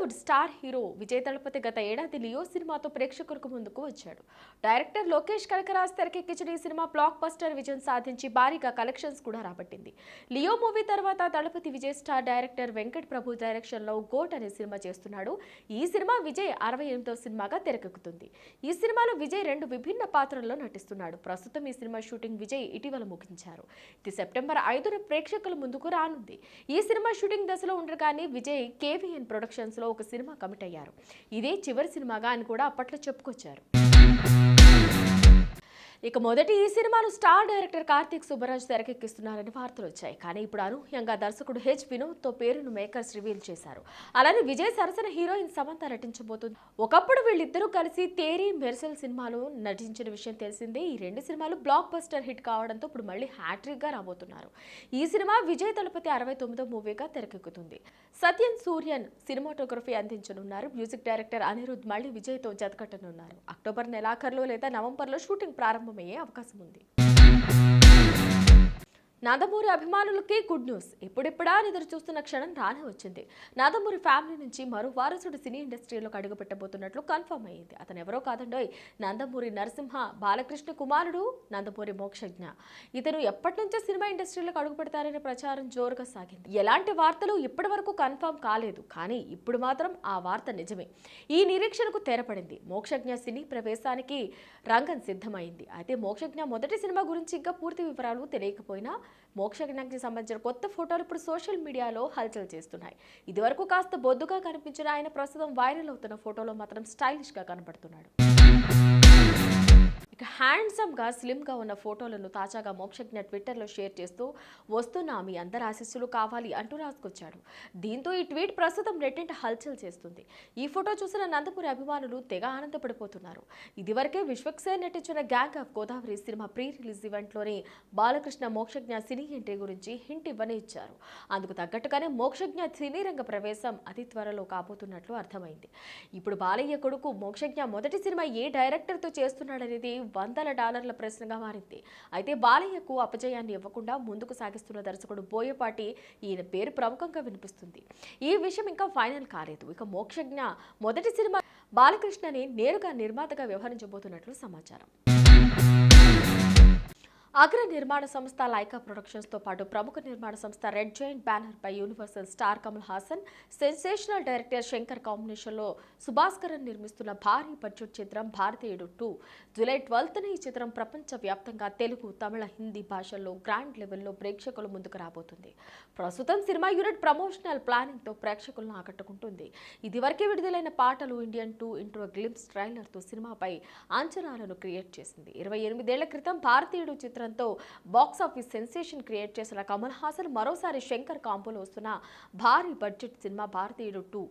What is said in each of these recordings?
Tollywood star hero Vijay Thalapathy గత ఏడాది Leo సినిమాతో ప్రేక్షకులకు ముందుకు వచ్చాడు. డైరెక్టర్ లోకేష్ కనకరాజ్ తెరకెక్కించిన ఈ సినిమా బ్లాక్ బస్టర్ విజయం సాధించి భారీగా కలెక్షన్స్ కూడా రాబట్టింది. లియో మూవీ తర్వాత తలపతి విజయ్ స్టార్ డైరెక్టర్ వెంకట్ ప్రభు డైరెక్షన్ లో గోట్ అనే సినిమా చేస్తున్నాడు. ఈ సినిమా విజయ్ 68వ సినిమాగా తెరకెక్కుతుంది. ఈ సినిమాలో విజయ్ 2 విభిన్న పాత్రల్లో నటిస్తున్నాడు. ప్రస్తుతం ఈ సినిమా షూటింగ్ విజయ్ ఇటీవల ముగించారు. ఇది సెప్టెంబర్ 5న ప్రేక్షకుల ముందుకు రానుంది. ఈ సినిమా షూటింగ్ దశలో ఉండగానే విజయ్ కేవీఎన్ ప్రొడక్షన్స్ లో ఒక సినిమా కమిట్ అయ్యారు. ఇదే చివరి సినిమాగా అని కూడా అప్పట్లో చెప్పుకొచ్చారు. ఇక మొదటి ఈ సినిమాను స్టార్ డైరెక్టర్ కార్తీక్ సుబ్బరాజ్ తెరకెక్కిస్తున్నారని వార్తలు వచ్చాయి. కానీ ఇప్పుడు అనూహ్యంగా దర్శకుడు హెచ్ వినోద్తో పేరును మేకర్స్ రివీల్ చేశారు. అలానే విజయ్ సరసన హీరోయిన్ సమంత నటించబోతుంది. ఒకప్పుడు వీళ్ళిద్దరూ కలిసి తేరీ మెర్సెల్ సినిమాలో నటించిన విషయం తెలిసిందే. ఈ 2 సినిమాలు బ్లాక్ బస్టర్ హిట్ కావడంతో ఇప్పుడు మళ్ళీ హ్యాట్రిక్ గా రాబోతున్నారు. ఈ సినిమా విజయ్ తలపతి 69వ మూవీగా తెరకెక్కుతుంది. సత్యన్ సూర్యన్ సినిమాటోగ్రఫీ అందించనున్నారు. మ్యూజిక్ డైరెక్టర్ అనిరుద్ మళ్ళీ విజయ్తో జతకట్టనున్నారు. అక్టోబర్ నెలాఖరులో లేదా నవంబర్లో షూటింగ్ ప్రారంభమయ్యే అవకాశం ఉంది. నందమూరి అభిమానులకి గుడ్ న్యూస్. ఇప్పుడిప్పుడా ఎదురు చూస్తున్న క్షణం రానే వచ్చింది. నందమూరి ఫ్యామిలీ నుంచి మరో వారసుడు సినీ ఇండస్ట్రీలోకి అడుగుపెట్టబోతున్నట్లు కన్ఫర్మ్ అయ్యింది. అతను ఎవరో కాదండోయ్, నందమూరి నరసింహ బాలకృష్ణ కుమారుడు నందమూరి మోక్షజ్ఞ. ఇతను ఎప్పటి నుంచో సినిమా ఇండస్ట్రీలోకి అడుగుపెడతారనే ప్రచారం జోరుగా సాగింది. ఎలాంటి వార్తలు ఇప్పటి వరకు కన్ఫర్మ్ కాలేదు, కానీ ఇప్పుడు మాత్రం ఆ వార్త నిజమే. ఈ నిరీక్షణకు తెరపడింది. మోక్షజ్ఞ సినీ ప్రవేశానికి రంగం సిద్ధమైంది. అయితే మోక్షజ్ఞ మొదటి సినిమా గురించి ఇంకా పూర్తి వివరాలు తెలియకపోయినా మోక్షజ్ఞకి సంబంధించిన కొత్త ఫోటోలు ఇప్పుడు సోషల్ మీడియాలో హల్చల్ చేస్తున్నాయి. ఇదివరకు కాస్త బొద్దుగా కనిపించిన ఆయన ప్రస్తుతం వైరల్ అవుతున్న ఫోటోలో మాత్రం స్టైలిష్ గా కనబడుతున్నాడు. ఇక హ్యాండ్సమ్ గా స్లిమ్ గా ఉన్న ఫోటోలను తాజాగా మోక్షజ్ఞ ట్విట్టర్ లో షేర్ చేస్తూ వస్తున్నా మీ అందరి ఆశీస్సులు కావాలి అంటూ రాసుకొచ్చాడు. దీంతో ఈ ట్వీట్ ప్రస్తుతం నెట్టింట హల్చల్ చేస్తుంది. ఈ ఫోటో చూసిన నందమూరి అభిమానులు తెగ ఆనందపడిపోతున్నారు. ఇదివరకే విశ్వక్సేన్ నటించిన gang of Godavari cinema pre release event లోని బాలకృష్ణ మోక్షజ్ఞ సినీ ఎంట్రీ గురించి హింట్ ఇవ్వనే ఇచ్చారు. అందుకు తగ్గట్టుగానే మోక్షజ్ఞ సినీ రంగ ప్రవేశం అతి త్వరలో కాబోతున్నట్లు అర్థమైంది. ఇప్పుడు బాలయ్య కొడుకు మోక్షజ్ఞ మొదటి సినిమా ఏ డైరెక్టర్ తో చేస్తున్నాడనేది $100 ప్రశ్నగా మారింది. అయితే బాలయ్యకు అపజయాన్ని ఇవ్వకుండా ముందుకు సాగిస్తున్న దర్శకుడు బోయపాటి ఈయన పేరు ప్రముఖంగా వినిపిస్తుంది. ఈ విషయం ఇంకా ఫైనల్ కాలేదు. ఇక మోక్షజ్ఞ మొదటి సినిమా బాలకృష్ణని నేరుగా నిర్మాతగా వ్యవహరించబోతున్నట్లు సమాచారం. అగ్ర నిర్మాణ సంస్థ లైకా ప్రొడక్షన్స్ తో పాటు ప్రముఖ నిర్మాణ సంస్థ రెడ్ జైంట్ బ్యానర్ పై universal star Kamal Haasan, sensational director Shankar combination లో సుభాస్కరన్ నిర్మిస్తున్న భారీ బడ్జెట్ చిత్రం భారతీయుడు 2 జూలై 12న ఈ చిత్రం ప్రపంచ వ్యాప్తంగా తెలుగు, తమిళ, హిందీ భాషల్లో గ్రాండ్ లెవెల్లో ప్రేక్షకుల ముందుకు రాబోతుంది. ప్రస్తుతం సినిమా యూనిట్ ప్రమోషనల్ ప్లానింగ్ తో ప్రేక్షకులను ఆకట్టుకుంటుంది. ఇదివరకే విడుదలైన పాటలు ఇండియన్ 2 ఇంట్రో గ్లింప్స్ ట్రైలర్ తో సినిమాపై అంచనాలను క్రియేట్ చేసింది. 28 ఏళ్ల క్రితం భారతీయుడు చిత్రంతో బాక్స్ ఆఫీస్ సెన్సేషన్ క్రియేట్ చేసిన కమల్ హాసన్ మరోసారి శంకర్ కాంపోలో వస్తున్న భారీ బడ్జెట్ సినిమా భారతీయుడు 2.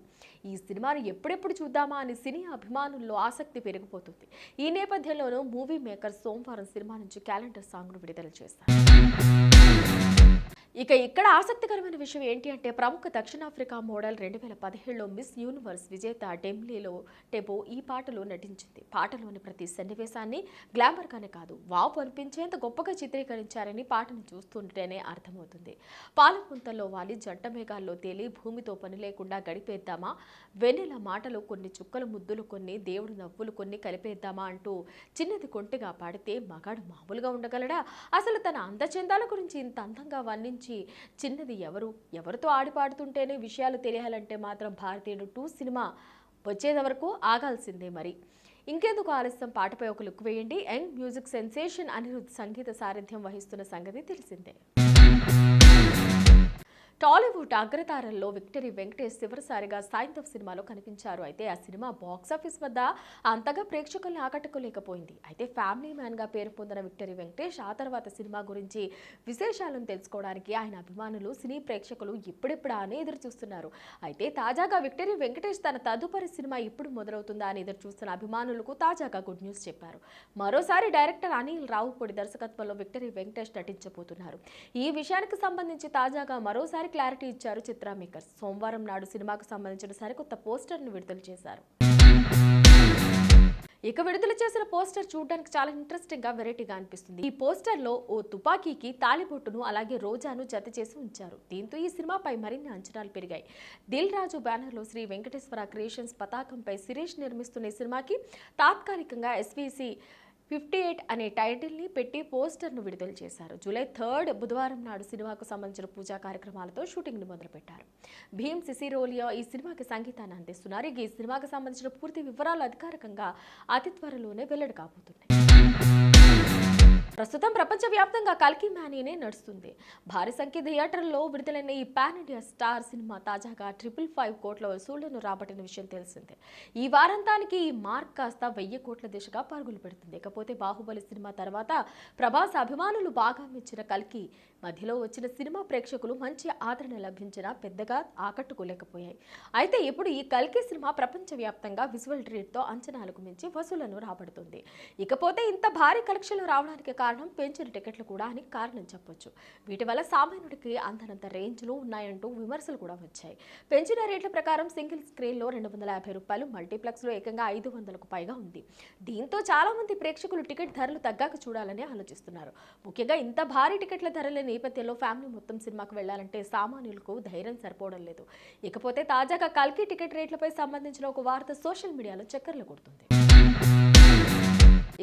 ఈ సినిమాను ఎప్పుడెప్పుడు చూద్దామా అని సినీ అభిమానుల్లో ఆసక్తి పెరిగిపోతుంది. ఈ నేపథ్యంలోనూ మూవీ మేకర్స్ సోమవారం సినిమా నుంచి క్యాలెండర్ సాంగ్ను విడుదల చేస్తారు. ఇక ఇక్కడ ఆసక్తికరమైన విషయం ఏంటి అంటే ప్రముఖ దక్షిణాఫ్రికా మోడల్ 2017లో మిస్ యూనివర్స్ విజేత డెమ్లీలో టెబో ఈ పాటలో నటించింది. పాటలోని ప్రతి సన్నివేశాన్ని గ్లామర్ గానే కాదు, వావ్ అనిపించేంత గొప్పగా చిత్రీకరించారని పాటను చూస్తుంటేనే అర్థమవుతుంది. పాలపుంతల్లో వాలి, జంట మేఘాల్లో తేలి, భూమితో పని లేకుండా గడిపేద్దామా, వెన్నెల మాటలు కొన్ని, చుక్కల ముద్దులు కొన్ని, దేవుడు నవ్వులు కొన్ని కలిపేద్దామా అంటూ చిన్నది కొంటిగా పాడితే మగాడు మామూలుగా ఉండగలడా? అసలు తన అందచందాల గురించి ఇంత అందంగా వర్ణించి చిన్నది ఎవరితో ఆడిపాడుతుంటేనే విషయాలు తెలియాలంటే మాత్రం భారతీయుడు 2 సినిమా వచ్చేది వరకు ఆగాల్సిందే. మరి ఇంకెందుకు ఆలస్యం, పాటపై ఒక లుక్ వేయండి. యంగ్ మ్యూజిక్ సెన్సేషన్ అనిరుద్ సంగీత సారథ్యం వహిస్తున్న సంగతి తెలిసిందే. టాలీవుడ్ అగ్రతారల్లో విక్టరీ వెంకటేష్ చివరిసారిగా సైంతవ్ సినిమాలో కనిపించారు. అయితే ఆ సినిమా బాక్సాఫీస్ వద్ద అంతగా ప్రేక్షకుల్ని ఆకట్టుకోలేకపోయింది. అయితే ఫ్యామిలీ మ్యాన్ గా పేరు పొందిన విక్టరీ వెంకటేష్ ఆ తర్వాత సినిమా గురించి విశేషాలను తెలుసుకోవడానికి ఆయన అభిమానులు, సినీ ప్రేక్షకులు ఇప్పుడిప్పుడా అని ఎదురు చూస్తున్నారు. అయితే తాజాగా విక్టరీ వెంకటేష్ తన తదుపరి సినిమా ఇప్పుడు మొదలవుతుందా అని ఎదురు చూస్తున్న అభిమానులకు తాజాగా గుడ్ న్యూస్ చెప్పారు. మరోసారి డైరెక్టర్ అనిల్ రావుపూడి దర్శకత్వంలో విక్టరీ వెంకటేష్ నటించబోతున్నారు. ఈ విషయానికి సంబంధించి తాజాగా మరోసారి క్లారిటీ ఇచ్చారు చిత్ర మేకర్స్. సోమవారం నాడు సినిమాకు సంబంధించిన సరికొత్త పోస్టర్ను విడుదల చేశారు. ఇక విడుదల చేసిన పోస్టర్ చూడడానికి చాలా ఇంట్రెస్టింగ్ గా వెరైటీగా అనిపిస్తుంది. ఈ పోస్టర్ లో ఓ తుపాకీకి తాలిబొట్టును అలాగే రోజాను జత చేసి ఉంచారు. దీంతో ఈ సినిమాపై మరిన్ని అంచనాలు పెరిగాయి. దిల్ రాజు బ్యానర్ లో శ్రీ వెంకటేశ్వర క్రియేషన్స్ పతాకంపై శిరీష్ నిర్మిస్తున్న ఈ సినిమాకి తాత్కాలికంగా SVC 58 అనే టైటిల్ ని పెట్టి పోస్టర్ ను విడుదల చేశారు. జూలై 3 బుధవారం నాడు సినిమాకు సంబంధించిన పూజా కార్యక్రమాలతో షూటింగ్ ని మొదలుపెట్టారు. భీమ్ సిసిరోలియా ఈ సినిమాకి సంగీతాన్ని అందిస్తున్నారు. ఈ సినిమాకి సంబంధించిన పూర్తి వివరాలు అధికారికంగా అతి త్వరలోనే వెల్లడి కాబోతున్నాయి. ప్రస్తుతం ప్రపంచవ్యాప్తంగా కల్కి మ్యానీనే నడుస్తుంది. భారీ సంఖ్య థియేటర్లలో విడుదలైన ఈ పాన్ ఇండియా స్టార్ సినిమా తాజాగా 555 కోట్ల వసూళ్లను రాబట్టిన విషయం తెలిసిందే. ఈ వారాంతానికి ఈ మార్క్ కాస్త 1000 కోట్ల దిశగా పరుగులు పెడుతుంది. ఇకపోతే బాహుబలి సినిమా తర్వాత ప్రభాస్ అభిమానులు బాగా మెచ్చిన కల్కి మధ్యలో వచ్చిన సినిమా ప్రేక్షకులు మంచి ఆదరణ లభించినా పెద్దగా ఆకట్టుకోలేకపోయాయి. అయితే ఇప్పుడు ఈ కల్కి సినిమా ప్రపంచవ్యాప్తంగా విజువల్ ట్రీట్తో అంచనాలకు మించి వసూళ్లను రాబడుతుంది. ఇకపోతే ఇంత భారీ కలెక్షన్లు రావడానికి కారణం పెంచిన టికెట్లు కూడా అని కారణం చెప్పొచ్చు. వీటి వల్ల సామాన్యుడికి అందనంత రేంజ్లో ఉన్నాయంటూ విమర్శలు కూడా వచ్చాయి. పెంచిన రేట్ల ప్రకారం సింగిల్ స్క్రీన్లో 250 రూపాయలు, మల్టీప్లెక్స్లో ఏకంగా 500కు పైగా ఉంది. దీంతో చాలా మంది ప్రేక్షకులు టికెట్ ధరలు తగ్గాక చూడాలని ఆలోచిస్తున్నారు. ముఖ్యంగా ఇంత భారీ టికెట్ల ధరల నేపథ్యంలో ఫ్యామిలీ మొత్తం సినిమాకు వెళ్లాలంటే సామాన్యులకు ధైర్యం సరిపోవడం లేదు. ఇకపోతే తాజాగా కల్కి టికెట్ రేట్లపై సంబంధించిన ఒక వార్త సోషల్ మీడియాలో చక్కర్లు కొడుతుంది.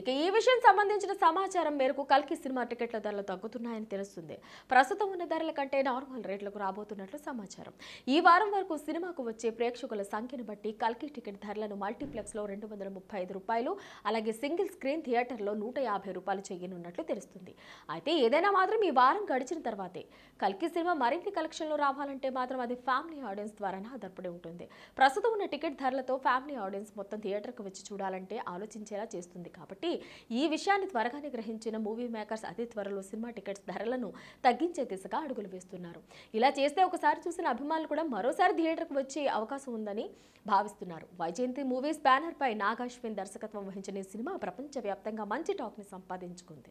ఇక ఈ విషయం సంబంధించిన సమాచారం మేరకు కల్కి సినిమా టికెట్ల ధరలు తగ్గుతున్నాయని తెలుస్తుంది. ప్రస్తుతం ఉన్న ధరల కంటే నార్మల్ రేట్లకు రాబోతున్నట్లు సమాచారం. ఈ వారం వరకు సినిమాకు వచ్చే ప్రేక్షకుల సంఖ్యను బట్టి కల్కి టికెట్ ధరలను మల్టీప్లెక్స్లో 235 రూపాయలు, అలాగే సింగిల్ స్క్రీన్ థియేటర్లో 150 రూపాయలు చేయనున్నట్లు తెలుస్తుంది. అయితే ఏదైనా మాత్రం ఈ వారం గడిచిన తర్వాతే కల్కి సినిమా మరిన్ని కలెక్షన్లు రావాలంటే మాత్రం అది ఫ్యామిలీ ఆడియన్స్ ద్వారానే ఆధారపడి ఉంటుంది. ప్రస్తుతం ఉన్న టికెట్ ధరలతో ఫ్యామిలీ ఆడియన్స్ మొత్తం థియేటర్కు వచ్చి చూడాలంటే ఆలోచించేలా చేస్తుంది. కాబట్టి ఈ విషయాన్ని త్వరగానే గ్రహించిన మూవీ మేకర్స్ అతి త్వరలో సినిమా టికెట్స్ ధరలను తగ్గించే దిశగా అడుగులు వేస్తున్నారు. ఇలా చేస్తే ఒకసారి చూసిన అభిమానులు కూడా మరోసారి థియేటర్కు వచ్చే అవకాశం ఉందని భావిస్తున్నారు. వైజయంతి మూవీస్ బ్యానర్ పై నాగ్ అశ్విన్ దర్శకత్వం వహించిన ఈ సినిమా ప్రపంచవ్యాప్తంగా మంచి టాక్ ని సంపాదించుకుంది.